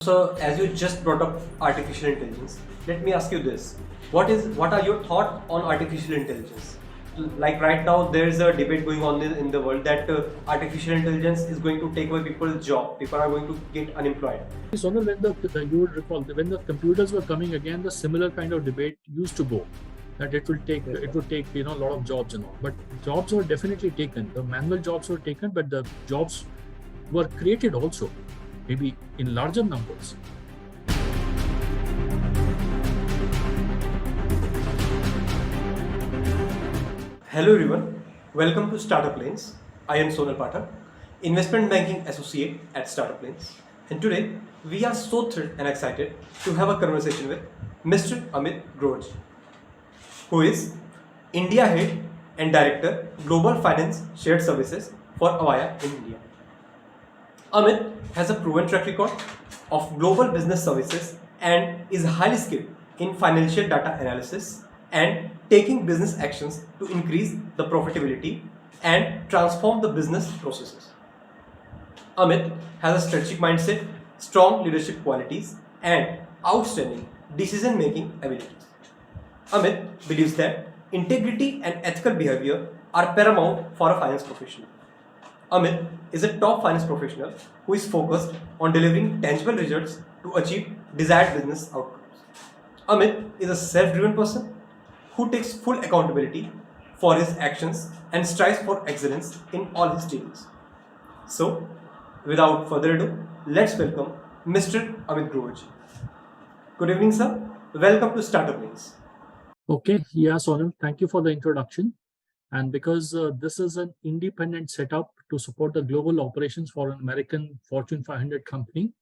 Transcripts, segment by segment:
So, as you just brought up artificial intelligence, let me ask you this: what are your thoughts on artificial intelligence? Like right now, there is a debate going on in the world that artificial intelligence is going to take away people's job. People are going to get unemployed. Sonal, you would recall when the computers were coming again, the similar kind of debate used to go that it would take a lot of jobs and all. But jobs were definitely taken. The manual jobs were taken, but the jobs were created also, maybe in larger numbers. Hello everyone, welcome to StartupLanes. I am Sonal Pathak, Investment Banking Associate at StartupLanes. And today, we are so thrilled and excited to have a conversation with Mr. Amit Grover, who is India Head and Director, Global Finance Shared Services for Avaya in India. Amit has a proven track record of global business services and is highly skilled in financial data analysis and taking business actions to increase the profitability and transform the business processes. Amit has a strategic mindset, strong leadership qualities, and outstanding decision making abilities. Amit believes that integrity and ethical behavior are paramount for a finance professional. Amit is a top finance professional who is focused on delivering tangible results to achieve desired business outcomes. Amit is a self-driven person who takes full accountability for his actions and strives for excellence in all his dealings. So, without further ado, let's welcome Mr. Amit Grover. Good evening, sir. Welcome to StartupLanes. Okay, yeah, Sonal, thank you for the introduction. And because this is an independent setup to support the global operations for an American Fortune 500 company,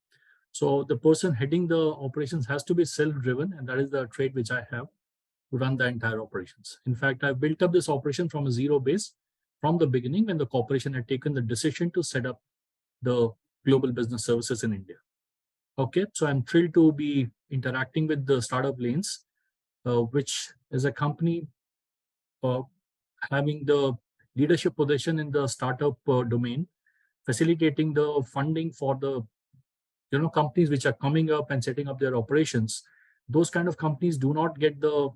so the person heading the operations has to be self-driven, and that is the trait which I have to run the entire operations. In fact, I've built up this operation from a zero base from the beginning when the corporation had taken the decision to set up the global business services in India. Okay, so I'm thrilled to be interacting with the StartupLanes, which is a company having the leadership position in the startup domain, facilitating the funding for the companies which are coming up and setting up their operations. Those kind of companies do not get the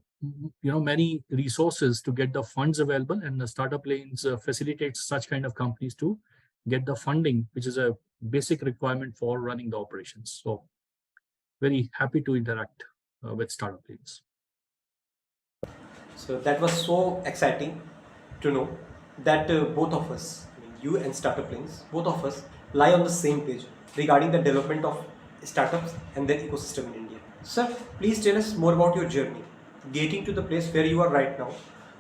many resources to get the funds available, and the StartupLanes facilitates such kind of companies to get the funding, which is a basic requirement for running the operations. So very happy to interact with StartupLanes. So that was so exciting to know that both of us, I mean, you and StartupLanes, both of us lie on the same page regarding the development of startups and their ecosystem in India. Sir, please tell us more about your journey, getting to the place where you are right now.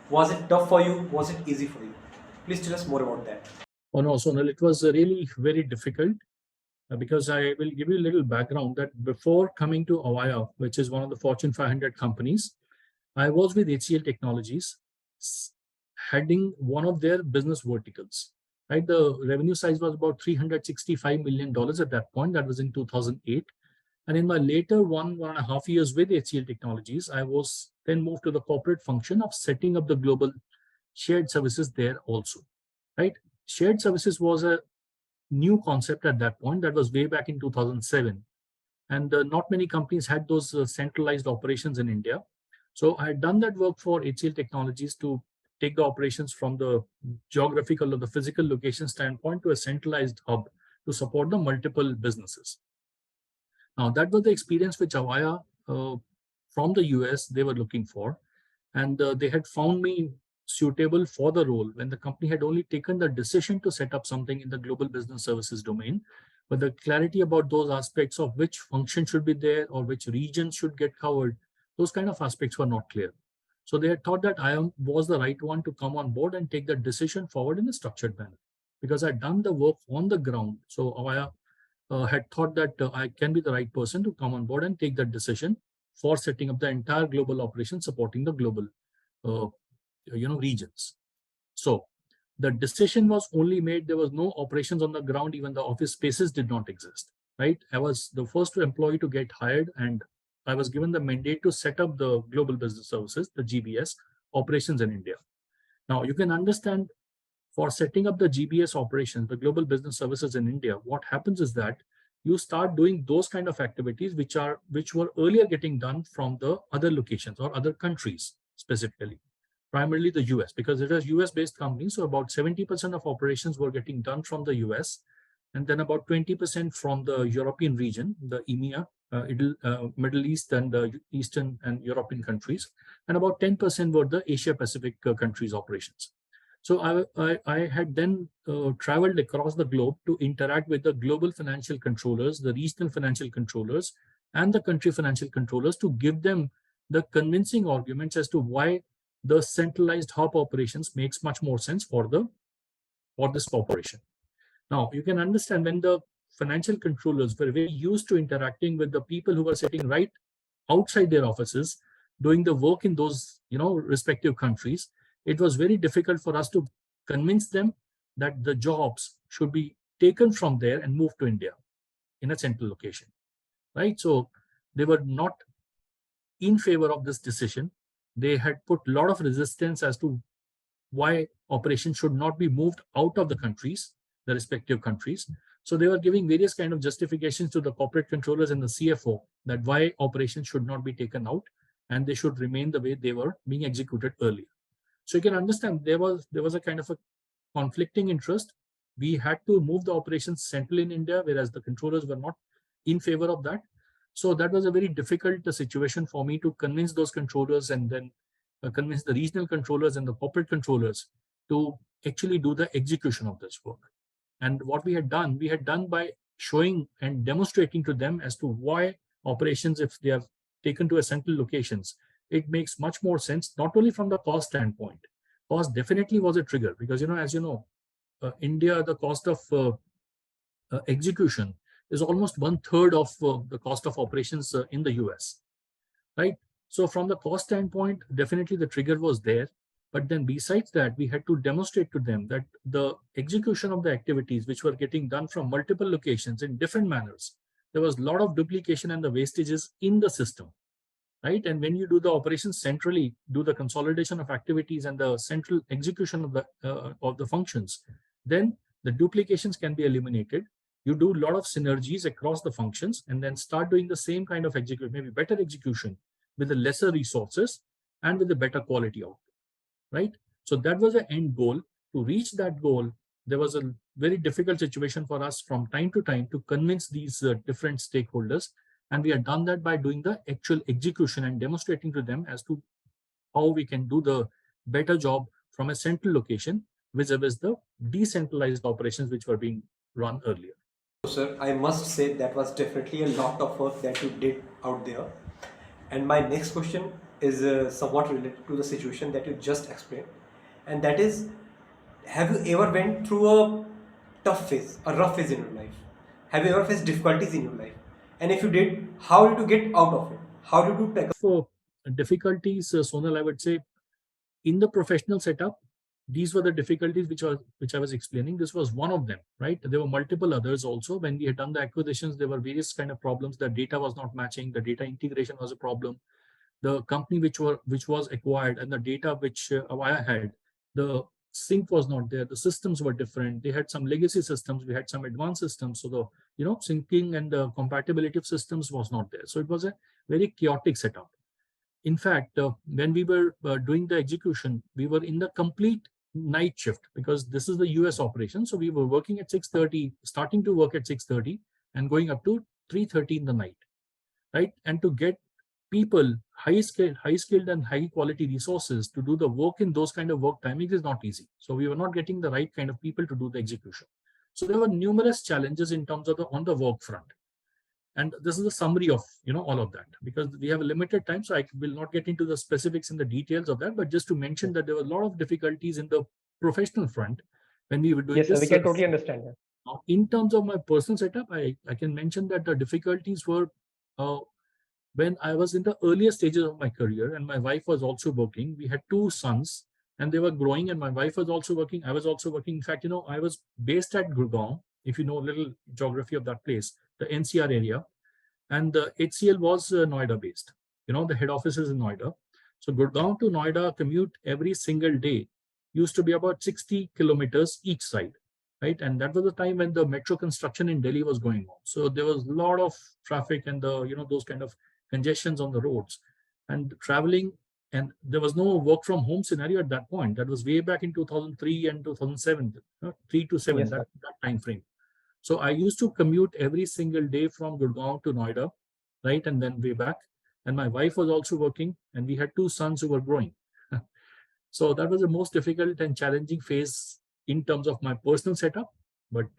Was it tough for you? Was it easy for you? Please tell us more about that. Oh no, Sonal, it was really very difficult because I will give you a little background that before coming to Avaya, which is one of the Fortune 500 companies, I was with HCL Technologies, heading one of their business verticals. Right, the revenue size was about $365 million at that point. That was in 2008. And in my later 1.5 years with HCL Technologies, I was then moved to the corporate function of setting up the global shared services there also. Right, shared services was a new concept at that point. That was way back in 2007, and not many companies had those centralized operations in India. So I had done that work for HCL Technologies to take the operations from the geographical or the physical location standpoint to a centralized hub to support the multiple businesses. Now, that was the experience which Avaya from the US they were looking for, and they had found me suitable for the role when the company had only taken the decision to set up something in the global business services domain. But the clarity about those aspects of which function should be there or which regions should get covered, those kind of aspects were not clear. So they had thought that was the right one to come on board and take the decision forward in a structured manner, because I'd done the work on the ground. So Avaya had thought that I can be the right person to come on board and take that decision for setting up the entire global operation supporting the global uh, regions. So the decision was only made. There was no operations on the ground. Even the office spaces did not exist. Right, I was the first employee to get hired, and I was given the mandate to set up the global business services, the GBS operations in India. Now you can understand, for setting up the GBS operations, the global business services in India, what happens is that you start doing those kind of activities which were earlier getting done from the other locations or other countries specifically, primarily the US, because it was US based companies. So about 70% of operations were getting done from the US, and then about 20% from the European region, the EMEA, Middle East and the Eastern and European countries, and about 10% were the Asia Pacific countries operations. So I had then traveled across the globe to interact with the global financial controllers, the regional financial controllers, and the country financial controllers to give them the convincing arguments as to why the centralized hub operations makes much more sense for this corporation. Now, you can understand when the financial controllers were very used to interacting with the people who were sitting right outside their offices, doing the work in those respective countries, it was very difficult for us to convince them that the jobs should be taken from there and moved to India in a central location, right? So they were not in favor of this decision. They had put a lot of resistance as to why operations should not be moved out of the countries, the respective countries. So they were giving various kind of justifications to the corporate controllers and the CFO that why operations should not be taken out and they should remain the way they were being executed earlier. So you can understand there was a kind of a conflicting interest. We had to move the operations centrally in India, whereas the controllers were not in favor of that. So that was a very difficult situation for me to convince those controllers and then convince the regional controllers and the corporate controllers to actually do the execution of this work. And what we had done by showing and demonstrating to them as to why operations, if they are taken to a central locations, it makes much more sense, not only from the cost standpoint. Cost definitely was a trigger because, as you know, India, the cost of execution is almost 1/3 of the cost of operations in the US, right? So from the cost standpoint, definitely the trigger was there. But then besides that, we had to demonstrate to them that the execution of the activities which were getting done from multiple locations in different manners, there was a lot of duplication and the wastages in the system, right? And when you do the operations centrally, do the consolidation of activities and the central execution of the functions, then the duplications can be eliminated. You do a lot of synergies across the functions and then start doing the same kind of execution, maybe better execution with the lesser resources and with the better quality output. Right? So that was the end goal. To reach that goal, there was a very difficult situation for us from time to time to convince these different stakeholders. And we had done that by doing the actual execution and demonstrating to them as to how we can do the better job from a central location vis-a-vis the decentralized operations which were being run earlier. Sir, I must say that was definitely a lot of work that you did out there. And my next question is somewhat related to the situation that you just explained, and that is, have you ever went through a tough phase, a rough phase in your life? Have you ever faced difficulties in your life? And if you did, how did you get out of it? How did you tackle? For difficulties, Sonal, I would say in the professional setup, these were the difficulties which I was explaining. This was one of them, right? There were multiple others also. When we had done the acquisitions, there were various kind of problems. The data was not matching. The data integration was a problem. The company which was acquired and the data which Avaya had, the sync was not there. The systems were different. They had some legacy systems. We had some advanced systems. So the syncing and the compatibility of systems was not there. So it was a very chaotic setup. In fact, when we were doing the execution, we were in the complete night shift because this is the US operation. So we were working at 6:30, starting to work at 6:30 and going up to 3:30 in the night, right? And to get people, high skilled and high quality resources to do the work in those kind of work timings is not easy. So we were not getting the right kind of people to do the execution. So there were numerous challenges in terms of on the work front. And this is a summary of all of that because we have a limited time, so I will not get into the specifics and the details of that. But just to mention that there were a lot of difficulties in the professional front when we were doing Yes, this. sir, we can totally understand that. Now, in terms of my personal setup, I can mention that the difficulties were when I was in the earlier stages of my career and my wife was also working. We had two sons and they were growing, and my wife was also working. I was also working. In fact, I was based at Gurgaon, if you know a little geography of that place, the NCR area, and the HCL was Noida based. The head office is in Noida. So Gurgaon to Noida commute every single day used to be about 60 kilometers each side, right? And that was the time when the metro construction in Delhi was going on. So there was a lot of traffic and those kind of congestions on the roads and traveling. And there was no work from home scenario at that point. That was way back in 2003 and 2007, 3 to 7, Yes, sir. that time frame. So I used to commute every single day from Gurgaon to Noida, right? And then way back. And my wife was also working, and we had 2 sons who were growing. So that was the most difficult and challenging phase in terms of my personal setup. But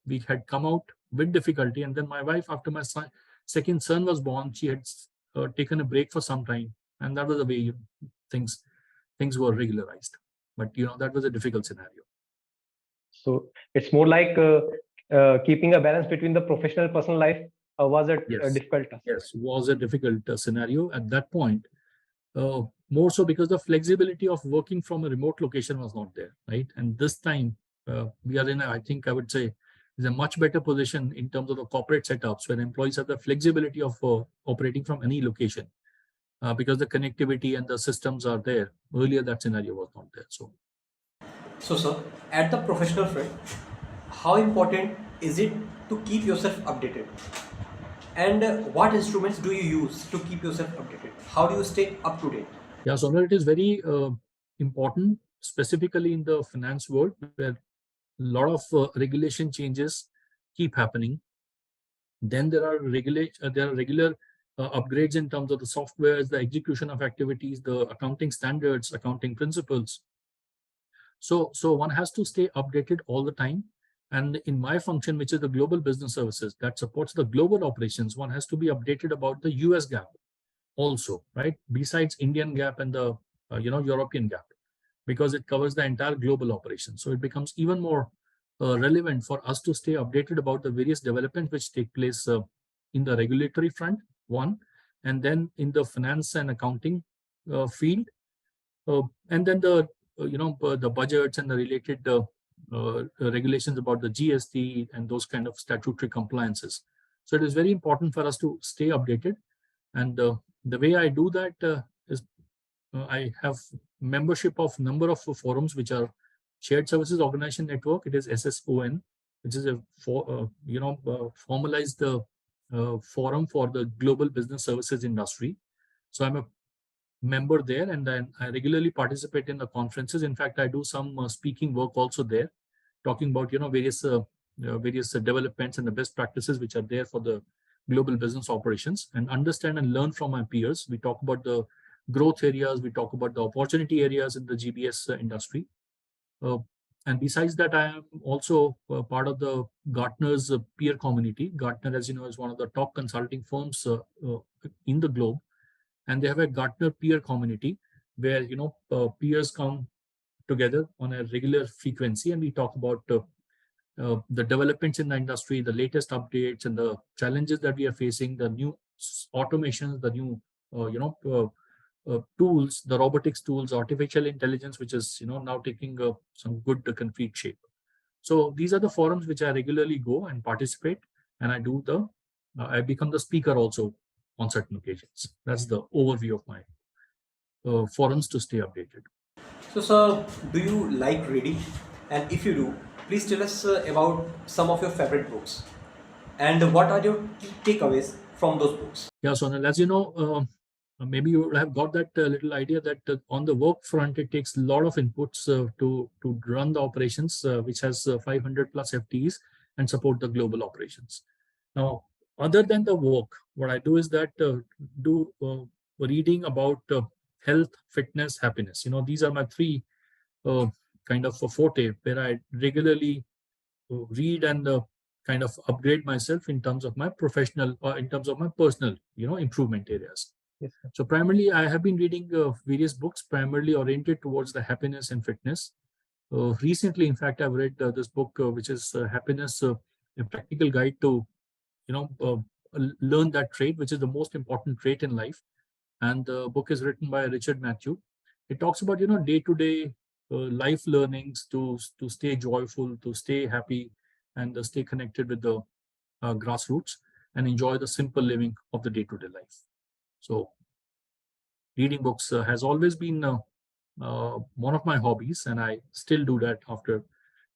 we had come out with difficulty, and then my wife, after my second son was born, she had taken a break for some time, and that was the way things things were regularized. But that was a difficult scenario. So it's more like keeping a balance between the professional personal life was a Yes, difficult task. yes, was a difficult scenario at that point. More so because the flexibility of working from a remote location was not there, right? And this time we are in, I think I would say, is a much better position in terms of the corporate setups where employees have the flexibility of operating from any location because the connectivity and the systems are there. Earlier, that scenario was not there. So, sir, at the professional front, how important is it to keep yourself updated? And what instruments do you use to keep yourself updated? How do you stay up to date? Yeah, so it is very important, specifically in the finance world, where a lot of regulation changes keep happening. Then there are regular upgrades in terms of the softwares, the execution of activities, the accounting standards, accounting principles. So one has to stay updated all the time. And in my function, which is the global business services that supports the global operations, one has to be updated about the US GAAP also, right? Besides Indian GAAP and the European GAAP, because it covers the entire global operation. So it becomes even more relevant for us to stay updated about the various developments which take place in the regulatory front, one, and then in the finance and accounting field, and then the budgets and the related regulations about the GST and those kind of statutory compliances. So it is very important for us to stay updated. And the way I do that is I have membership of number of forums which are Shared Services Organization Network. It is SSON, which is a formalized forum for the global business services industry. So I'm a member there, and then I regularly participate in the conferences. In fact, I do some speaking work also there, talking about various developments and the best practices which are there for the global business operations, and understand and learn from my peers. We talk about the growth areas, we talk about the opportunity areas in the GBS industry. And besides that, I am also part of the Gartner's peer community. Gartner, as you know, is one of the top consulting firms in the globe, and they have a Gartner peer community where peers come together on a regular frequency, and we talk about the developments in the industry, the latest updates, and the challenges that we are facing, the new automations, the new tools, the robotics tools, artificial intelligence, which is now taking some good concrete shape. So these are the forums which I regularly go and participate, and I become the speaker also on certain occasions. That's the overview of my forums to stay updated. So, sir, do you like reading? And if you do, please tell us about some of your favorite books. And what are your key takeaways from those books? Yeah, Sonal, as you know, maybe you have got that little idea that on the work front, it takes a lot of inputs to run the operations, which has 500 plus FTEs and support the global operations. Now, other than the work, what I do is that do reading about health, fitness, happiness. These are my three kind of a forte where I regularly read and kind of upgrade myself in terms of my professional or in terms of my personal, improvement areas. Yes, sir. So primarily, I have been reading various books, primarily oriented towards the happiness and fitness. Recently, in fact, I've read this book, which is Happiness, a practical guide to, learn that trait, which is the most important trait in life. And the book is written by Richard Matthew. It talks about, day-to-day life learnings to stay joyful, to stay happy, and stay connected with the grassroots and enjoy the simple living of the day-to-day life. So reading books has always been one of my hobbies, and I still do that after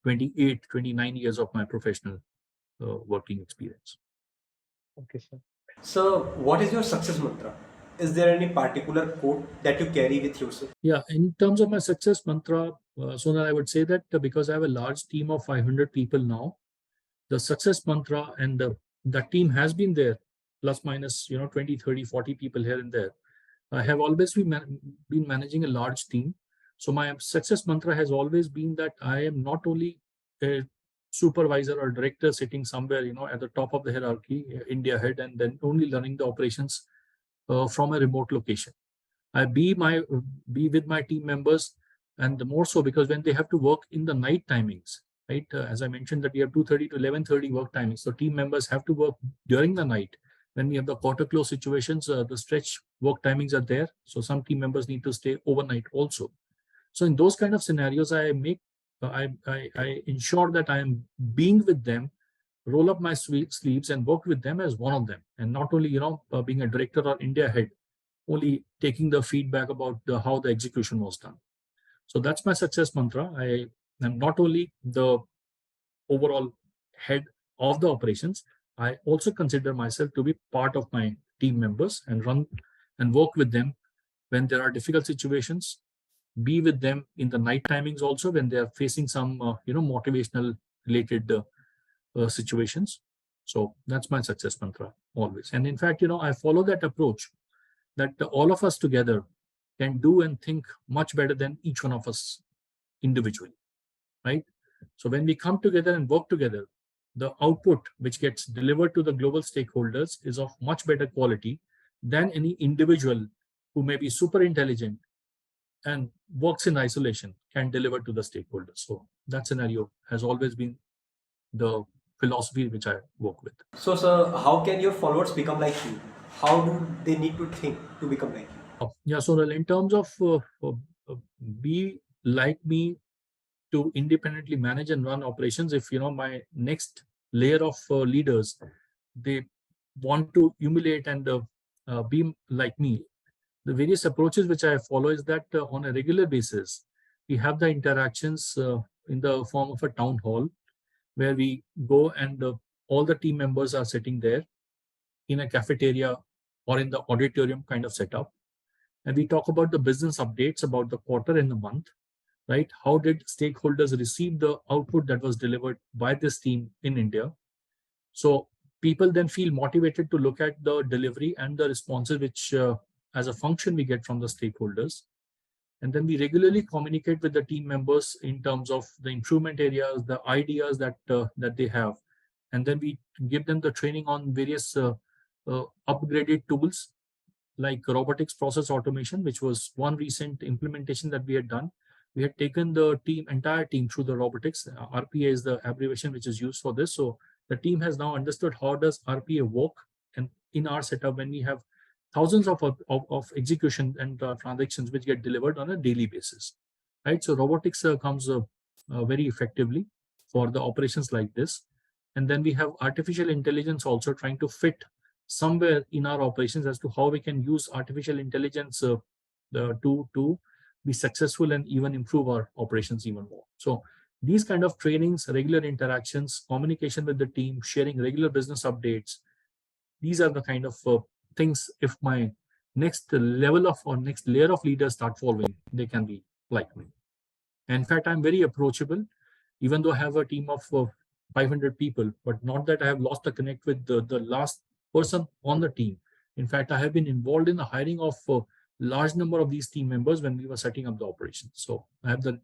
28, 29 years of my professional working experience. Okay, sir. So, what is your success mantra? Is there any particular quote that you carry with yourself? Yeah, in terms of my success mantra, Sonal, I would say that because I have a large team of 500 people now, the success mantra and the team has been there, plus minus, 20, 30, 40 people here and there. I have always been managing a large team. So my success mantra has always been that I am not only a supervisor or director sitting somewhere, at the top of the hierarchy, India head, and then only running the operations from a remote location. I be with my team members, and the more so because when they have to work in the night timings, right? As I mentioned, that we have 2:30 to 11:30 work timings, so team members have to work during the night. When we have the quarter close situations, the stretch work timings are there, so some team members need to stay overnight also. So in those kind of scenarios, I ensure that I am being with them, roll up my sleeves and work with them as one of them, and not only being a director or India head, only taking the feedback about how the execution was done. So that's my success mantra. I am not only the overall head of the operations, I also consider myself to be part of my team members and run and work with them when there are difficult situations, be with them in the night timings also when they are facing some motivational related situations. So that's my success mantra always. And in fact, I follow that approach that all of us together can do and think much better than each one of us individually, right? So when we come together and work together, the output which gets delivered to the global stakeholders is of much better quality than any individual who may be super intelligent and works in isolation can deliver to the stakeholders. So that scenario has always been the philosophy which I work with. So, sir, how can your followers become like you? How do they need to think to become like you? Yeah, so in terms of be like me to independently manage and run operations, if my next layer of leaders, they want to emulate and be like me, the various approaches which I follow is that on a regular basis, we have the interactions in the form of a town hall where we go and all the team members are sitting there in a cafeteria or in the auditorium kind of setup. And we talk about the business updates about the quarter and the month, right? How did stakeholders receive the output that was delivered by this team in India? So people then feel motivated to look at the delivery and the responses, which as a function we get from the stakeholders. And then we regularly communicate with the team members in terms of the improvement areas, the ideas that they have, and then we give them the training on various upgraded tools like robotics process automation, which was one recent implementation that we had done. We had taken the entire team through the robotics. RPA is the abbreviation which is used for this. So the team has now understood how does RPA work. And in our setup, when we have thousands of execution and transactions which get delivered on a daily basis, right? So robotics comes very effectively for the operations like this. And then we have artificial intelligence also trying to fit somewhere in our operations as to how we can use artificial intelligence to be successful and even improve our operations even more. So these kind of trainings, regular interactions, communication with the team, sharing regular business updates, these are the kind of things, if my next level of or next layer of leaders start following, they can be like me. And in fact, I'm very approachable, even though I have a team of 500 people, but not that I have lost the connect with the last person on the team. In fact, I have been involved in the hiring of a large number of these team members when we were setting up the operations. So I have the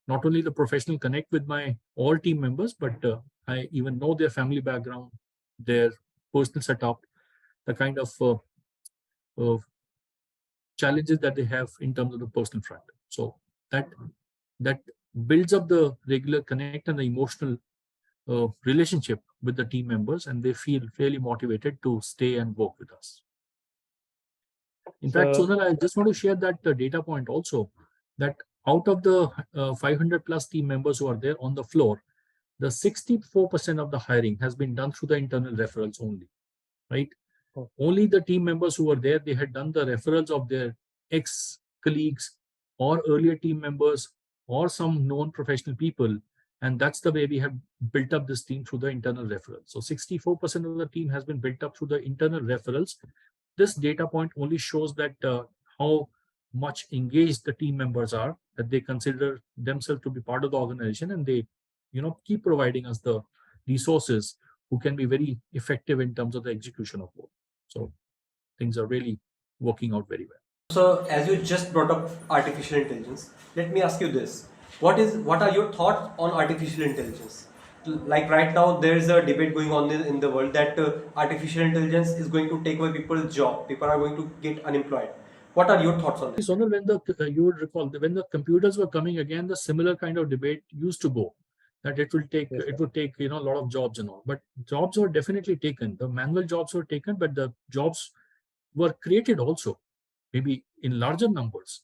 not only the professional connect with my all team members, but I even know their family background, their personal setup, the kind of challenges that they have in terms of the personal front. So that builds up the regular connect and the emotional relationship with the team members, and they feel really motivated to stay and work with us. In fact, Sonal, I just want to share that data point also, that out of the 500 plus team members who are there on the floor, the 64% of the hiring has been done through the internal referrals only, right? Oh. Only the team members who were there, they had done the referrals of their ex-colleagues or earlier team members or some known professional people, And that's the way we have built up this team through the internal referrals. So 64% of the team has been built up through the internal referrals. This data point only shows that how much engaged the team members are, that they consider themselves to be part of the organization, and they, keep providing us the resources who can be very effective in terms of the execution of work. So things are really working out very well. So, as you just brought up artificial intelligence, let me ask you this: what are your thoughts on artificial intelligence? Like right now, there is a debate going on in the world that artificial intelligence is going to take away people's job. People are going to get unemployed. What are your thoughts on this? Sonal, when you would recall when the computers were coming again, the similar kind of debate used to go that it will take Yes, sir. it would take a lot of jobs and all, but jobs were definitely taken. The manual jobs were taken, but the jobs were created also, maybe in larger numbers.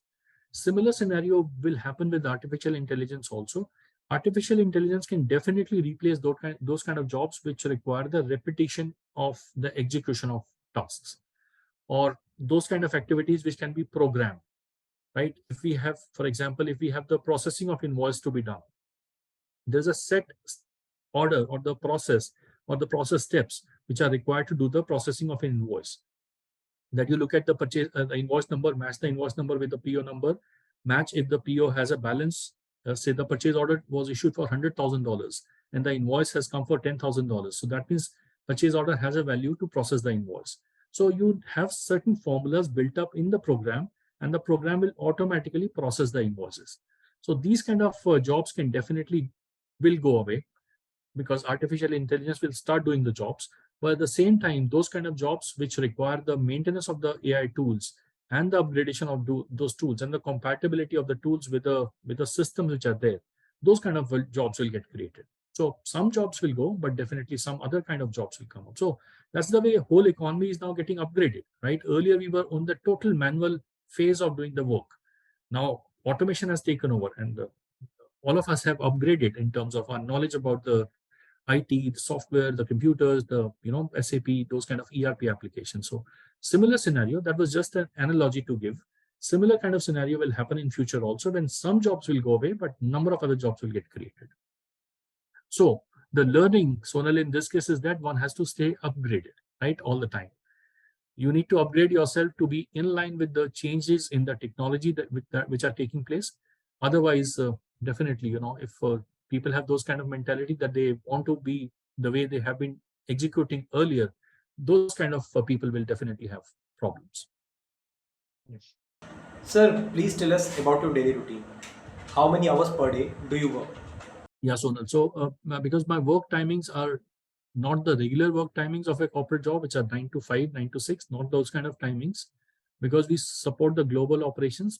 Similar scenario will happen with artificial intelligence also. Artificial intelligence can definitely replace those kind of jobs which require the repetition of the execution of tasks, or those kind of activities which can be programmed, right? If we have, for example, if we have the processing of invoice to be done, there's a set order or the process steps which are required to do the processing of an invoice. That you look at the purchase, the invoice number, match the invoice number with the PO number, match if the PO has a balance. Say the purchase order was issued for $100,000 and the invoice has come for $10,000. So that means purchase order has a value to process the invoice. So you have certain formulas built up in the program, and the program will automatically process the invoices. So these kind of jobs can definitely will go away, because artificial intelligence will start doing the jobs. But at the same time, those kind of jobs which require the maintenance of the AI tools and the upgradation of those tools and the compatibility of the tools with the systems which are there, those kind of jobs will get created. So some jobs will go, but definitely some other kind of jobs will come up. So that's the way whole economy is now getting upgraded, right? Earlier we were on the total manual phase of doing the work. Now automation has taken over, and all of us have upgraded in terms of our knowledge about the IT, the software, the computers, the SAP, those kind of ERP applications. So similar scenario, that was just an analogy to give. Similar kind of scenario will happen in future also, when some jobs will go away, but number of other jobs will get created. So the learning, Sonal, in this case is that one has to stay upgraded, right, all the time. You need to upgrade yourself to be in line with the changes in the technology which are taking place. Otherwise, definitely, if people have those kind of mentality that they want to be the way they have been executing earlier, those kind of people will definitely have problems. Yes. Sir, please tell us about your daily routine. How many hours per day do you work? Yeah, Sonal. So because my work timings are not the regular work timings of a corporate job, which are 9 to 5, 9 to 6, not those kind of timings, because we support the global operations.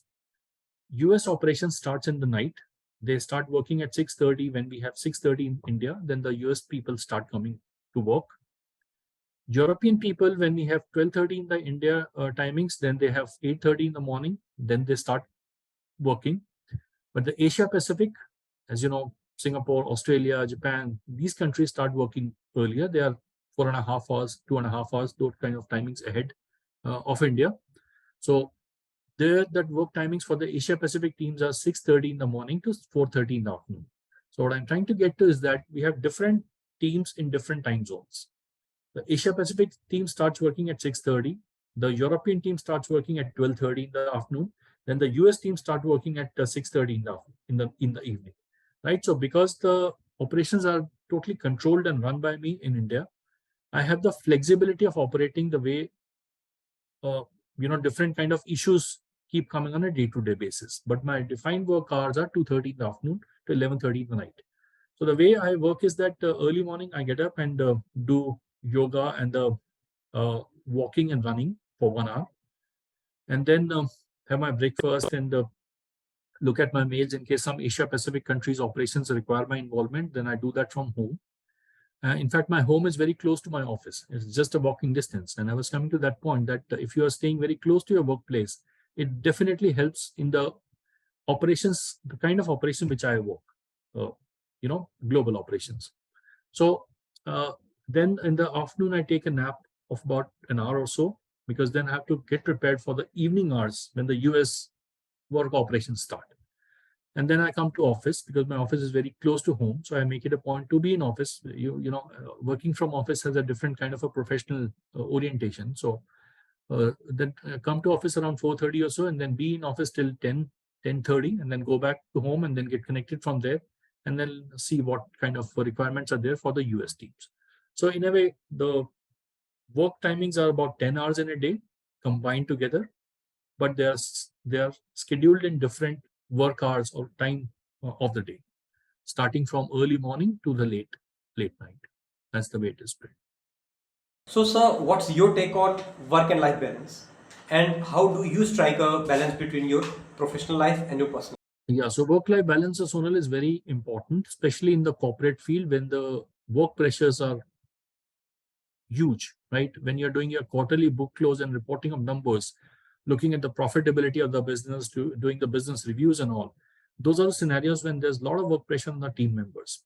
US operations starts in the night. They start working at 6:30 when we have 6:30 in India. Then the US people start coming to work. European people, when we have 12:30 in the India timings, then they have 8:30 in the morning. Then they start working. But the Asia Pacific, as you know, Singapore, Australia, Japan, these countries start working earlier. They are 4.5 hours, 2.5 hours, those kind of timings ahead of India. So that work timings for the Asia Pacific teams are 6:30 in the morning to 4:30 in the afternoon. So what I'm trying to get to is that we have different teams in different time zones. The Asia Pacific team starts working at 6:30. The European team starts working at 12:30 in the afternoon. Then the US team start working at 6:30 in the evening, right? So because the operations are totally controlled and run by me in India, I have the flexibility of operating the way different kind of issues keep coming on a day-to-day basis. But my defined work hours are 2:30 in the afternoon to 11:30 in the night. So the way I work is that early morning I get up and do yoga and walking and running for 1 hour, and then have my breakfast and look at my mails in case some Asia Pacific countries operations require my involvement. Then I do that from home. In fact, my home is very close to my office. It's just a walking distance. And I was coming to that point that if you are staying very close to your workplace, it definitely helps in the operations, the kind of operation which I work, global operations. So then in the afternoon, I take a nap of about an hour or so, because then I have to get prepared for the evening hours when the US work operations start. And then I come to office because my office is very close to home. So I make it a point to be in office. Working from office has a different kind of a professional orientation. So then come to office around 4:30 or so, and then be in office till 10:30, and then go back to home and then get connected from there, and then see what kind of requirements are there for the US teams. So in a way, the work timings are about 10 hours in a day combined together, but they are scheduled in different work hours or time of the day, starting from early morning to the late night. That's the way it is spread. So, sir, what's your take on work and life balance? And how do you strike a balance between your professional life and your personal? Yeah, so work-life balance, Sonal, is very important, especially in the corporate field when the work pressures are huge, right? When you're doing your quarterly book close and reporting of numbers, looking at the profitability of the business, to doing the business reviews and all, those are the scenarios when there's a lot of work pressure on the team members.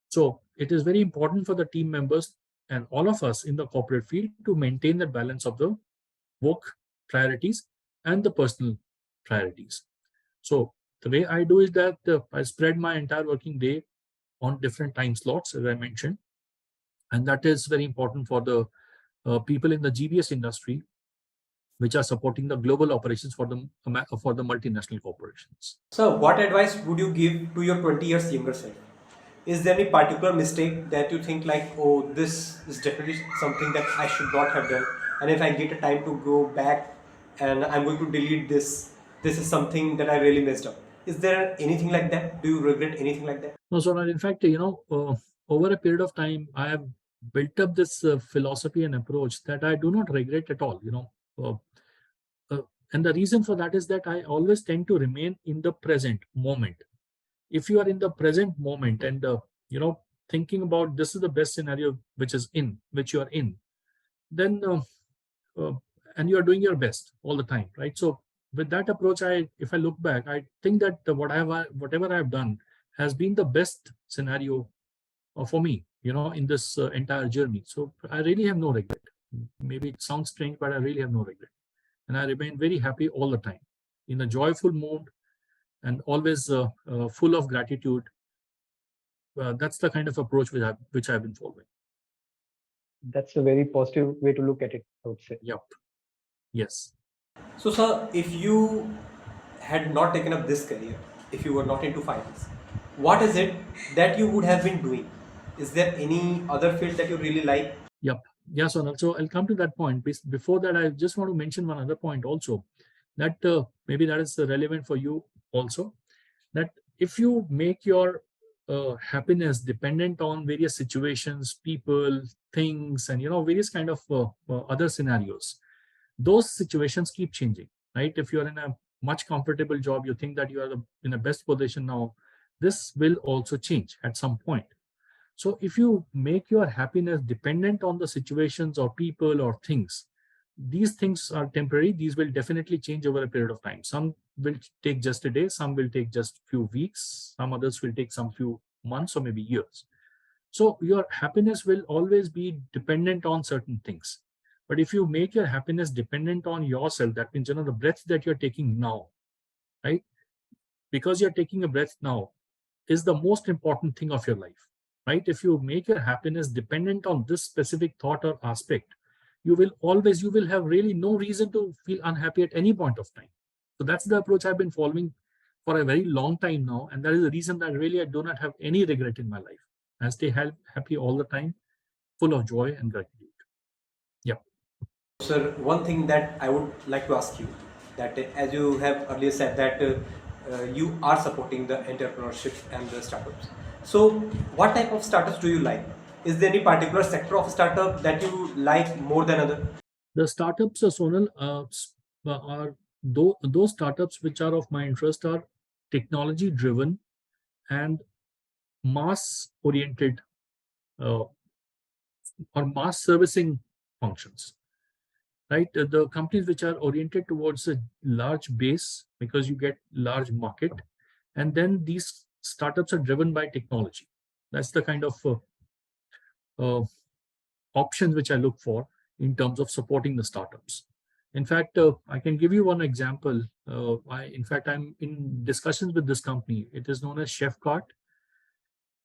So it is very important for the team members and all of us in the corporate field to maintain the balance of the work priorities and the personal priorities. So the way I do is that I spread my entire working day on different time slots, as I mentioned, and that is very important for the people in the GBS industry, which are supporting the global operations for the multinational corporations. So, what advice would you give to your 20 years younger self? Is there any particular mistake that you think like, oh, this is definitely something that I should not have done, and if I get a time to go back and I'm going to delete this, this is something that I really messed up. Is there anything like that? Do you regret anything like that? No, so in fact, over a period of time, I have built up this philosophy and approach that I do not regret at all. Uh, uh, and the reason for that is that I always tend to remain in the present moment. If you are in the present moment and thinking about this is the best scenario which you are in, then uh, and you are doing your best all the time, right? So with that approach, if I look back, I think that whatever I have done has been the best scenario for me, in this entire journey. So I really have no regret. Maybe it sounds strange, but I really have no regret, and I remain very happy all the time, in a joyful mood, and always full of gratitude. That's the kind of approach which I've been following. That's a very positive way to look at it, I would say. Yep. Yes. So, sir, if you had not taken up this career, if you were not into finance, what is it that you would have been doing? Is there any other field that you really like? Yep. Yeah, Sonal. So I'll come to that point. Before that, I just want to mention one other point also, that maybe that is relevant for you also, that if you make your happiness dependent on various situations, people, things, and various kind of other scenarios, those situations keep changing, right? If you're in a much comfortable job, you think that you are in a best position now, this will also change at some point. So if you make your happiness dependent on the situations or people or things, these things are temporary. These will definitely change over a period of time. Some will take just a day, some will take just few weeks, some others will take some few months or maybe years. So your happiness will always be dependent on certain things. But if you make your happiness dependent on yourself, that means the breath that you're taking now, right? Because you're taking a breath now is the most important thing of your life, right? If you make your happiness dependent on this specific thought or aspect, you will have really no reason to feel unhappy at any point of time. So that's the approach I've been following for a very long time now, and that is the reason that really I do not have any regret in my life. I stay happy all the time, full of joy and gratitude. Yeah. Sir, one thing that I would like to ask you, that as you have earlier said that you are supporting the entrepreneurship and the startups. So, what type of startups do you like? Is there any particular sector of startup that you like more than other? The startups, Sonal, are those startups which are of my interest are technology driven and mass oriented, uh, or mass servicing functions, right? The companies which are oriented towards a large base because you get large market, and then these startups are driven by technology. That's the kind of uh, options which I look for in terms of supporting the startups. In fact, I can give you one example. In fact, I'm in discussions with this company. It is known as Chefcart.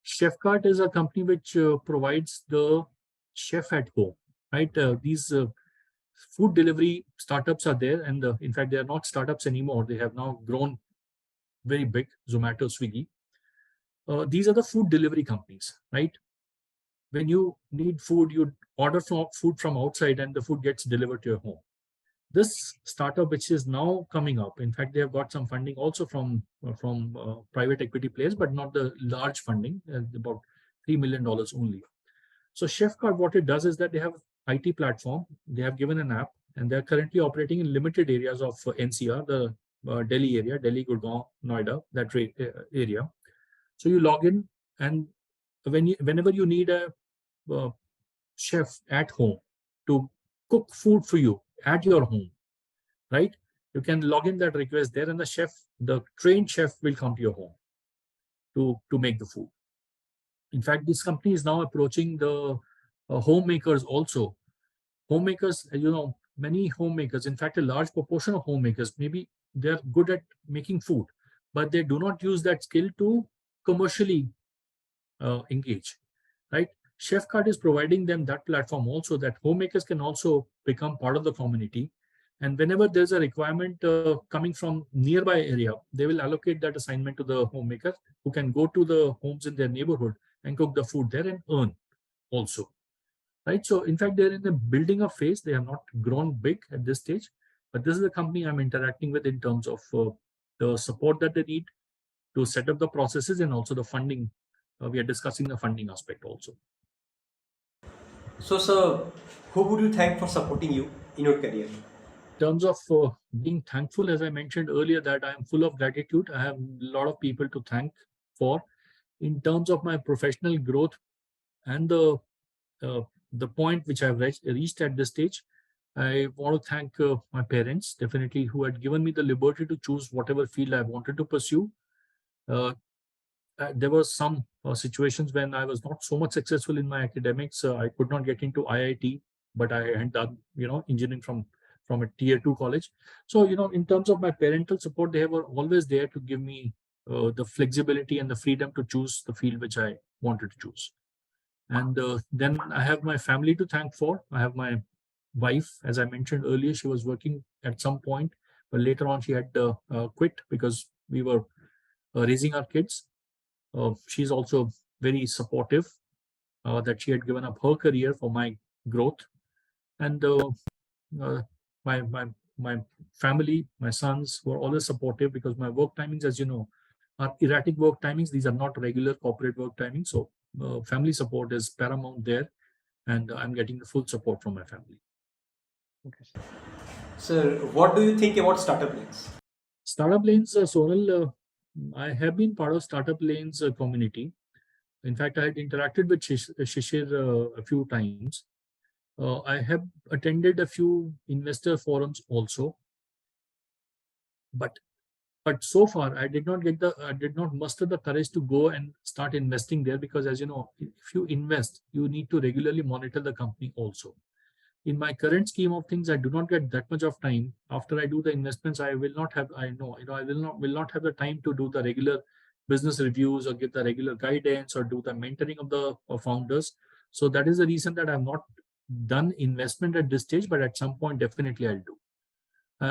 Chefcart is a company which provides the chef at home, right? These food delivery startups are there, and in fact, they are not startups anymore. They have now grown very big. Zomato, Swiggy. These are the food delivery companies, right? When you need food, you order food from outside, and the food gets delivered to your home. This startup, which is now coming up, in fact, they have got some funding also from private equity players, but not the large funding, about $3 million only. So Chefcart, what it does is that they have IT platform, they have given an app, and they are currently operating in limited areas of NCR, the Delhi area, Delhi, Gurgaon, Noida, that area. So you log in, and whenever you need a uh, chef at home to cook food for you at your home, right? You can log in that request there, and the trained chef will come to your home to make the food. In fact, this company is now approaching the homemakers also. Homemakers, many homemakers, in fact, a large proportion of homemakers, maybe they're good at making food, but they do not use that skill to commercially engage, right? Chefcart is providing them that platform also, that homemakers can also become part of the community. And whenever there's a requirement coming from nearby area, they will allocate that assignment to the homemaker who can go to the homes in their neighborhood and cook the food there and earn also, right? So in fact, they're in the building up phase. They have not grown big at this stage, but this is the company I'm interacting with in terms of the support that they need to set up the processes and also the funding. We are discussing the funding aspect also. So, sir, who would you thank for supporting you in your career? In terms of being thankful, as I mentioned earlier, that I am full of gratitude. I have a lot of people to thank for. In terms of my professional growth and the point which I've reached at this stage, I want to thank my parents, definitely, who had given me the liberty to choose whatever field I wanted to pursue. Uh, there were some situations when I was not so much successful in my academics. I could not get into IIT, but I had done, engineering from a tier 2 college. So, in terms of my parental support, they were always there to give me the flexibility and the freedom to choose the field which I wanted to choose. And then I have my family to thank for. I have my wife, as I mentioned earlier, she was working at some point, but later on she had quit because we were raising our kids. She's also very supportive, that she had given up her career for my growth. And uh, my my family, my sons were always supportive, because my work timings, as you know, are erratic work timings. These are not regular corporate work timings. So family support is paramount there, and I'm getting the full support from my family. Interesting. Sir, what do you think about StartupLanes? StartupLanes, Sonal, I have been part of StartupLanes community. In fact, I had interacted with Shishir a few times. I have attended a few investor forums also, but so far I did not muster the courage to go and start investing there, because, as you know, if you invest, you need to regularly monitor the company also. In my current scheme of things, I do not get that much of time. After I do the investments, I will not have, I will not have the time to do the regular business reviews or give the regular guidance or do the mentoring of the founders. So that is the reason that I've not done investment at this stage, but at some point definitely I'll do.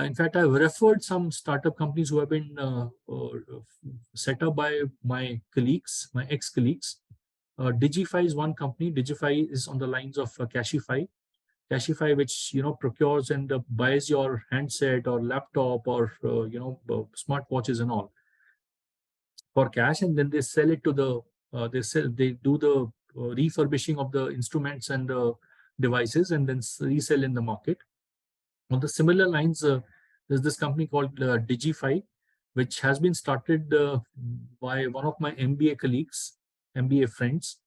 In fact, I've referred some startup companies who have been set up by my colleagues, my ex-colleagues. Digify is one company. Digify is on the lines of Cashify. Cashify, which procures and buys your handset or laptop or smartwatches and all for cash, and then they sell it to the they do the refurbishing of the instruments and devices, and then resell in the market. On the similar lines, there's this company called Digify, which has been started by one of my MBA colleagues, MBA friends.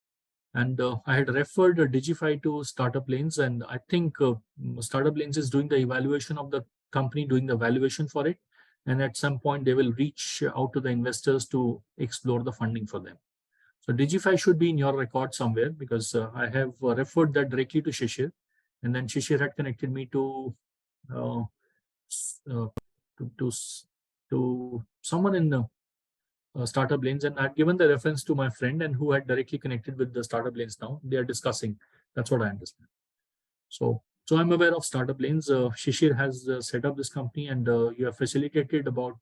And I had referred Digify to StartupLanes, and I think StartupLanes is doing the evaluation of the company, doing the valuation for it. And at some point, they will reach out to the investors to explore the funding for them. So Digify should be in your record somewhere, because I have referred that directly to Shishir. And then Shishir had connected me to uh, to to someone in Startup Lanes, and I've given the reference to my friend and who had directly connected with the Startup Lanes. Now they are discussing. That's what I understand. So I'm aware of Startup Lanes. Shishir has set up this company, and you have facilitated about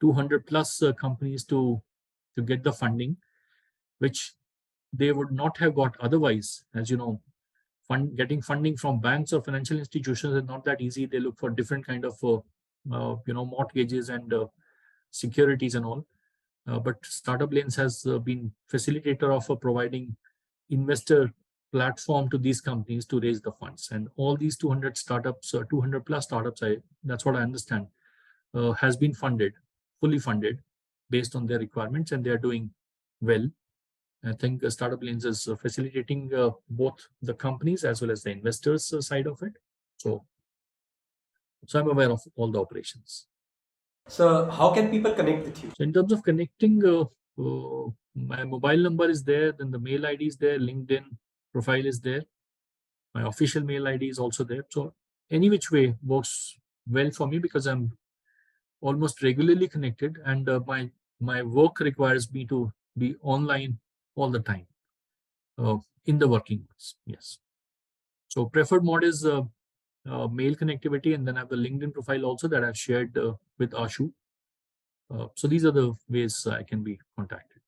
200 plus companies to get the funding, which they would not have got otherwise. As you know, getting funding from banks or financial institutions is not that easy. They look for different kind of mortgages and securities and all. But Startup Lanes has been facilitator of providing investor platform to these companies to raise the funds. And all these 200 startups, 200 plus startups, that's what I understand, has been funded, fully funded, based on their requirements, and they are doing well. I think Startup Lanes is facilitating both the companies as well as the investors side of it. So I'm aware of all the operations. So how can people connect with you? So in terms of connecting, my mobile number is there, then the mail ID is there, LinkedIn profile is there, my official mail ID is also there. So any which way works well for me because I'm almost regularly connected, and my work requires me to be online all the time in the working hours. Yes. So preferred mode is mail connectivity, and then I have the LinkedIn profile also that I've shared with Ashu. So these are the ways I can be contacted.